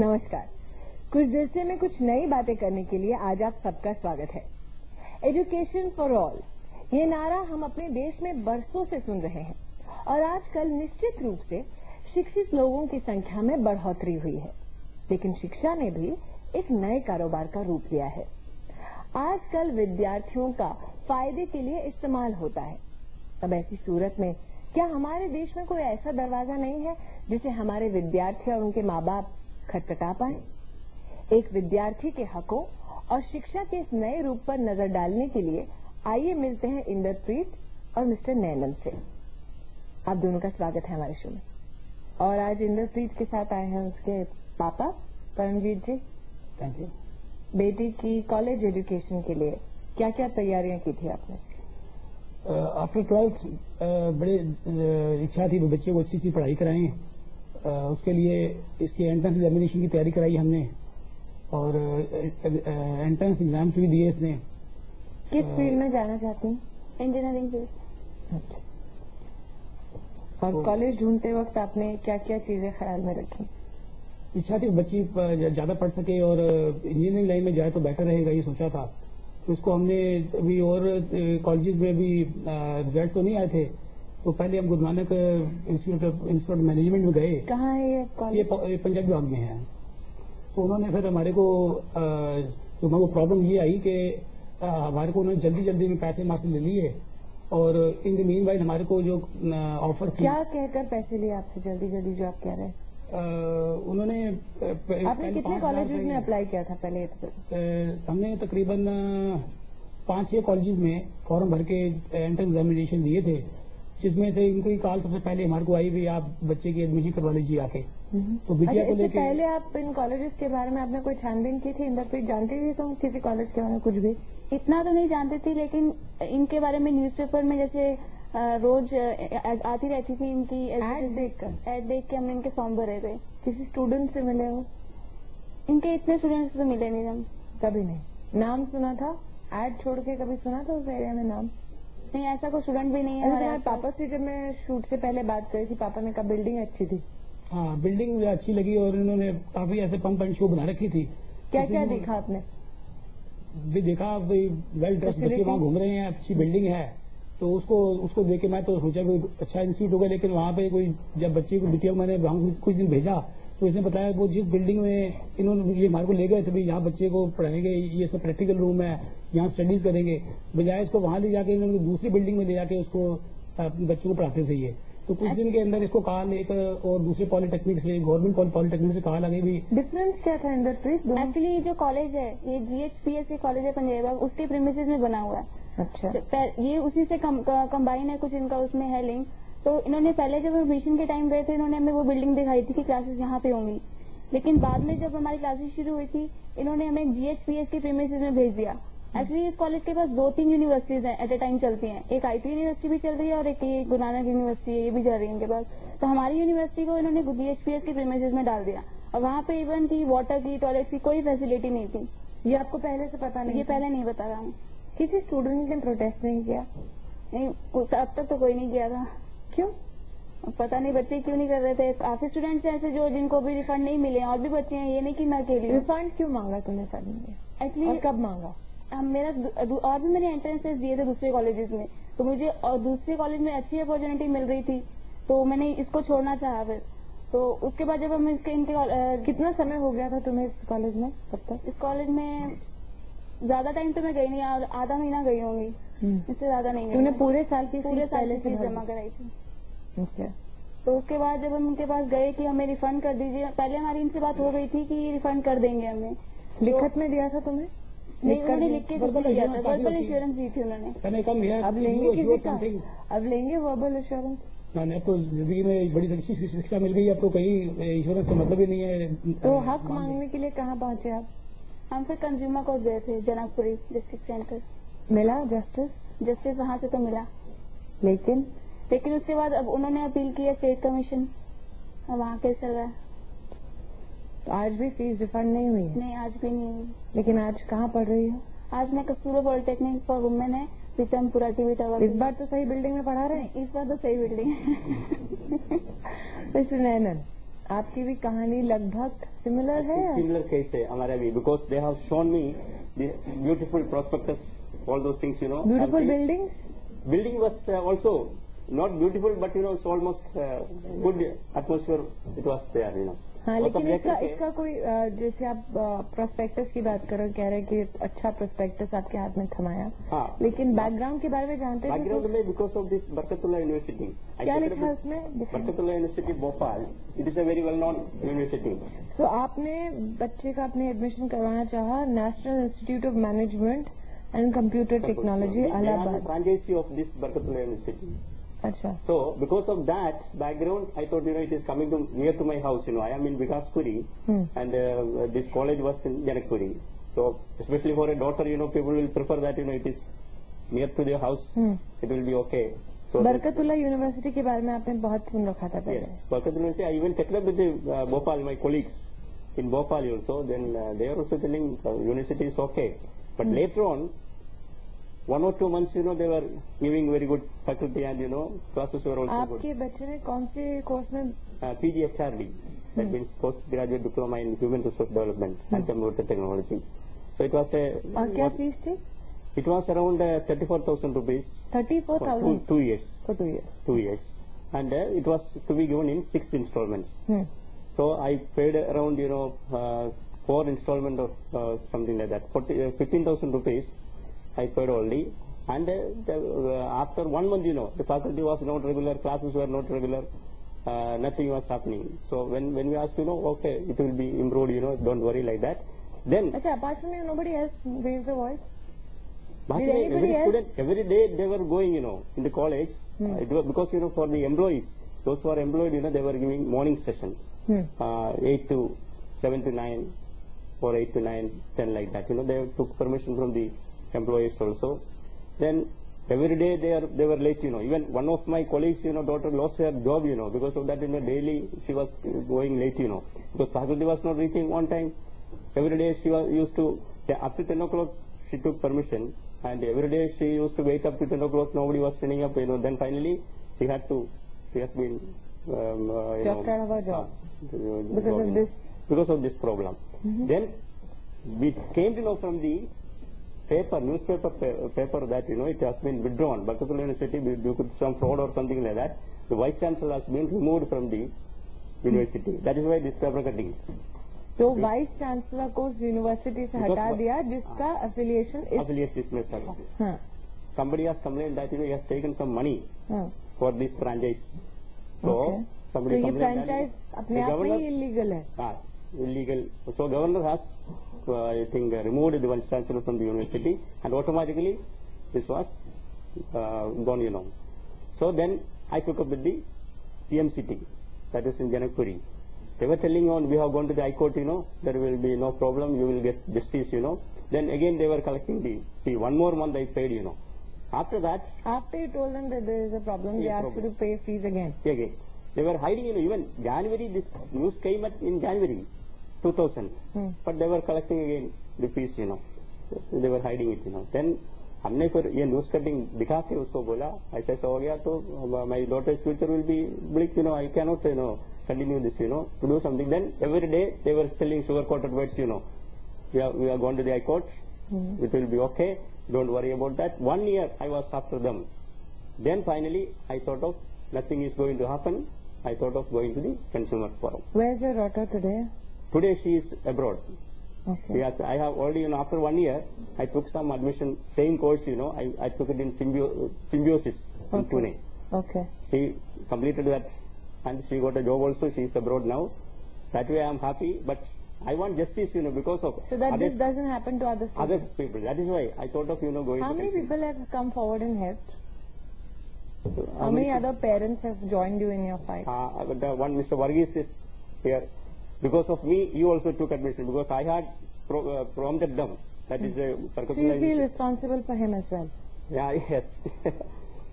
नमस्कार। कुछ दिलसे में कुछ नई बातें करने के लिए आज आप सबका स्वागत है। एजुकेशन फॉर ऑल, ये नारा हम अपने देश में बरसों से सुन रहे हैं और आजकल निश्चित रूप से शिक्षित लोगों की संख्या में बढ़ोतरी हुई है, लेकिन शिक्षा ने भी एक नए कारोबार का रूप लिया है। आजकल विद्यार्थियों का फायदे के लिए इस्तेमाल होता है। अब ऐसी सूरत में क्या हमारे देश में कोई ऐसा दरवाजा नहीं है जिसे हमारे विद्यार्थी और उनके माँ बाप खटखटा पाए? एक विद्यार्थी के हकों और शिक्षा के इस नए रूप पर नजर डालने के लिए आइए मिलते हैं इंद्रप्रीत और मिस्टर नैनन से। आप दोनों का स्वागत है हमारे शो में। और आज इंद्रप्रीत के साथ आए हैं उसके पापा परमजीत जी। Thank you. बेटी की कॉलेज एजुकेशन के लिए क्या क्या तैयारियां की थी आपने? आफ्टर 12th बड़े इच्छा थी बच्चे को अच्छी सी पढ़ाई कराएं। उसके लिए इसके एंट्रेंस एग्जामिनेशन की तैयारी कराई हमने और एंट्रेंस एग्जाम्स भी दिए इसने। किस फील्ड में जाना चाहती हैं? Engineering field. अच्छा। और कॉलेज ढूंढते वक्त आपने क्या क्या चीजें ख्याल में रखी? इच्छा थी बच्ची ज्यादा पढ़ सके और इंजीनियरिंग लाइन में जाए तो बेटर रहेगा, ये सोचा था। तो इसको हमने अभी और कॉलेजेस में भी रिजल्ट तो नहीं आए थे, तो पहले हम गुरु नानक इंस्टीट्यूट मैनेजमेंट में गए। कहाँ है ये कॉलेज? ये पंजाब विभाग में है। तो उन्होंने फिर हमारे को वो प्रॉब्लम ये आई कि हमारे को उन्होंने जल्दी जल्दी में पैसे मार्क्स ले लिए और इन द मीन वाइल हमारे को जो ऑफर थी। क्या कहकर पैसे लिए आपसे जल्दी जल्दी, जो आप कह रहे हैं? उन्होंने आपने कितने कॉलेजेस में अप्लाई किया था पहले? हमने तकरीबन 5-6 कॉलेजेस में फॉर्म भर के एंट्रेंस एग्जामिनेशन दिए थे, जिसमें से इनकी कॉल सबसे पहले हमारे को आई भी आप बच्चे की एडमिशन करवा लीजिए आके। तो बिटिया को लेके पहले आप इन कॉलेजेस के बारे में आपने कोई छानबीन की थी? इंद्रप्रीत जानती थी तुम किसी कॉलेज के बारे में कुछ भी? इतना तो नहीं जानती थी, लेकिन इनके बारे में न्यूज़पेपर में जैसे रोज आती रहती थी इनकी ऐड देख के हमने इनके फॉर्म भरे थे। किसी स्टूडेंट से मिले हो? इनके इतने स्टूडेंट्स तो मिले नहीं हम। कभी नहीं? नाम सुना था? ऐड छोड़ के कभी सुना था उस एरिया में नाम? नहीं, ऐसा कोई स्टूडेंट भी नहीं है हमारे पापा से जब मैं शूट से पहले बात करी थी, पापा ने कहा बिल्डिंग अच्छी थी। हाँ, बिल्डिंग अच्छी लगी और इन्होंने काफी ऐसे पंप एंड शो बना रखी थी। क्या क्या देखा आपने? भी देखा, वेल ड्रेस बच्चे वहाँ घूम रहे हैं, अच्छी बिल्डिंग है, तो उसको देख के मैं तो सोचा कोई अच्छा इंस्टीट्यूट होगा। लेकिन वहाँ पे कोई जब बच्चे को बिटिया मैंने वहाँ कुछ दिन भेजा तो इसने बताया वो जिस बिल्डिंग में इन्होंने ये हमारे को ले गए थे भाई यहाँ बच्चे को पढ़ाएंगे, ये सब प्रैक्टिकल रूम है, यहाँ स्टडीज करेंगे, बजाय इसको वहाँ ले जाके इन्होंने दूसरी बिल्डिंग में ले जाके उसको बच्चों को पढ़ाते थे। ये तो कुछ दिन के अंदर इसको कॉल एक और दूसरे पॉलिटेक्निक से, गवर्नमेंट पॉलिटेक्निक से कॉल आ गई भी। डिफरेंस क्या था इंद्रप्रीत? एक्चुअली जो कॉलेज है ये GHPSC कॉलेज है पंजाब, उसके प्रीमिसेस में बना हुआ है। अच्छा। ये उसी से कंबाइन है, कुछ इनका उसमें है लिंक। तो इन्होंने पहले जब एडमिशन के टाइम गए थे, इन्होंने हमें वो बिल्डिंग दिखाई थी कि क्लासेस यहाँ पे होंगी, लेकिन बाद में जब हमारी क्लासेस शुरू हुई थी इन्होंने हमें GHPS के प्रीमिसेस में भेज दिया। एक्चुअली इस कॉलेज के पास 2-3 यूनिवर्सिटीज हैं एट ए टाइम चलती हैं। एक IT यूनिवर्सिटी भी चल रही है और एक गुरु नानक यूनिवर्सिटी है, ये भी चल रही है इनके पास। तो हमारी यूनिवर्सिटी को इन्होंने GHPS के प्रीमिसेस में डाल दिया और वहाँ पे इवन की वाटर की, टॉयलेट की कोई फैसिलिटी नहीं थी। ये आपको पहले से पता नहीं? ये पहले नहीं बताया हमें। किसी स्टूडेंट ने प्रोटेस्ट नहीं किया? नहीं, अब तक तो कोई नहीं किया था। क्यों? पता नहीं बच्चे क्यों नहीं कर रहे थे। काफी स्टूडेंट्स हैं ऐसे जो जिनको भी रिफंड नहीं मिले, और भी बच्चे हैं, ये नहीं कि मैं अकेली। रिफंड क्यों मांगा तुमने सर ने? एक्चुअली कब मांगा? मेरा और भी मैंने एंट्रेंसेस दिए थे दूसरे कॉलेजेस में, तो मुझे और दूसरे कॉलेज में अच्छी अपॉर्चुनिटी मिल रही थी, तो मैंने इसको छोड़ना चाहा। फिर तो उसके बाद जब हम इनके कितना समय हो गया था तुम्हें इस कॉलेज में? तब तक इस कॉलेज में ज्यादा टाइम तो मैं गई नहीं, आधा महीना गई होंगी, इससे ज्यादा नहीं। तुमने पूरे साल की फीस जमा कराई थी। अच्छा। तो उसके बाद जब हम उनके पास गए कि हमें रिफंड कर दीजिए, पहले हमारी इनसे बात हो गई थी कि रिफंड कर देंगे हमें। लिखत में दिया था तुम्हें? नहीं, उन्होंने लिख के वर्बल एश्योरेंस दी थी उन्होंने। अब लेंगे किसी का? अब लेंगे वर्बल एश्योरेंस? मैंने अब तो जिंदगी में बड़ी अच्छी शिक्षा मिल गई, अब तो कहीं इंश्योरेंस का मतलब ही नहीं है। तो हक मांगने के लिए कहाँ पहुंचे आप? हम फिर कंज्यूमर कोर्ट गए थे, जनकपुरी डिस्ट्रिक्ट सेंटर। मिला जस्टिस? जस्टिस वहाँ से तो मिला, लेकिन उसके बाद अब उन्होंने अपील की है स्टेट कमीशन, वहाँ केस चल रहा है। तो आज भी फीस रिफंड नहीं हुई है? नहीं, आज भी नहीं हुई। लेकिन आज कहाँ पढ़ रही हो? आज मैं कस्तूरबा पॉलिटेक्निक फॉर वुमेन है, पीतमपुरा टीवी टावर। इस बार तो सही बिल्डिंग में पढ़ा रहे हैं? इस बार तो सही बिल्डिंग है। मिस्टर नैनन, आपकी भी कहानी लगभग सिमिलर है? Similar case है हमारा भी, because they have shown me the beautiful prospectus, all those things, you know. Beautiful buildings? Building was also not beautiful, but you know, it's almost good atmosphere. It was there, you know. हाँ, और लेकिन सब देख इसका कोई जैसे आप prospectus की बात करो, कह रहे हैं कि अच्छा प्रोस्पेक्टस आपके हाथ में थमाया, हाँ, लेकिन बैकग्राउंड के बारे में जानते थे? बैकग्राउंड में because of this Barkatullah university. क्या लिखा है उसमें? Barkatullah university Bhopal, it is a very well known university. So आपने बच्चे का अपने एडमिशन करवाना चाहा national institute of management and computer technology Allahabad. Franchisee of this Barkatullah university. अच्छा. So because of that background, I thought, you know, it is coming to near to my house. You know, I am in Vigaspuri, and this college was in Janakpuri. So especially for a daughter, you know, people will prefer that, you know, it is near to their house. It will be okay. So Barkatullah university के बारे में आपने बहुत सुन रखा था पहले. Yes, Bharkatullah University. I even checked up with the Bhopal, my colleagues in Bhopal also. Then they are also telling university is okay. But later on, 1 or 2 months, you know, they were giving very good faculty, and you know, classes were also good. आपके बच्चे ने कौन से course में? PGHRD, that means postgraduate diploma in human resource development and computer technology. So it was a. और क्या fees थी? It was around 34,000 rupees. 34,000 2 years. for 2 years. 2 years, and it was to be given in 6 installments. So I paid around, you know, 4 installment of something like that. 15,000 rupees. I paid only, and after 1 month, you know, the faculty was not regular, classes were not regular, nothing was happening. So when we asked, you know, okay, it will be improved, you know, don't worry like that. Then अच्छा, apart from you, nobody else raised the voice? Bhakti, Did anybody else? every day they were going, you know, in the college. It was because, you know, for the employees, those who are employed, you know, they were giving morning session, 8 to 7 to 9, or 8 to 9, 10 like that. You know, they took permission from the employees also. Then every day they were late, you know. Even one of my colleagues, you know, daughter lost her job, you know, because of that. You know, daily she was going late, you know, because faculty was not reaching on time. Every day she was used to, after 10 o'clock she took permission, and every day she used to wait up to 10 o'clock. Nobody was turning up, you know. Then finally she has been dropped out of her job because of this problem. Then we came to know from the newspaper paper that, you know, it has been withdrawn. Bharkatullah University, due to some fraud or something like that, the vice chancellor has been removed from the university. That is why this paper cutting. तो vice chancellor को उस university से हटा दिया जिसका affiliation इसमें था. Somebody has complained that, you know, he has taken some money for this franchise. So somebody ये फ्रेंचाइज अपने आप में ही इलीगल है. Illegal. So governor has, I think, removed the vice chancellor from the university, and automatically this was gone, you know. So then I took up with the CMCT, that is in Janakpuri. They were telling on, we have gone to the High Court, you know, there will be no problem, you will get justice, you know. Then again they were collecting the fee. 1 more month I paid, you know. After that, after you told them that there is a problem, they asked you to pay fees again. Again, they were hiding, you know. Even January, this news came in January 2000, but they were collecting again the fees, you know. They were hiding it, you know. Then हमने फिर ये news cutting दिखा के उसको बोला ऐसा ऐसा हो गया तो my daughter's future will be bleak, you know. I can not, you know, continue this, you know, to do something. Then every day they were telling sugar-coated words, you know. We are going to the High Court. It will be okay. Don't worry about that. 1 year I was after them. Then finally I thought of nothing is going to happen. I thought of going to the consumer forum. Where is your daughter today? Today she is abroad. Okay. Yes, I have already, you know, after 1 year I took some admission, same course, you know. I took it in symbiosis in Pune. Okay. She completed that. And she got a job also. She is abroad now. That way I am happy. But I want justice, you know, because of so that this doesn't happen to other people. That is why I thought of, you know, going. How many people have come forward and helped? How many other parents have joined you in your fight? The one Mr. Varghese is here. Because of me, you also took admission. Because I had prompted them. That is a. So you feel responsible for him as well? Yeah. Yes.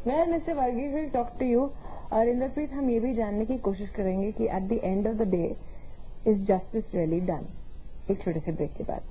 Well, Mr. Varghese will talk to you. और इंद्रप्रीत, हम ये भी जानने की कोशिश करेंगे कि at the end of the day is justice really done. एक छोटे से ब्रेक के बाद.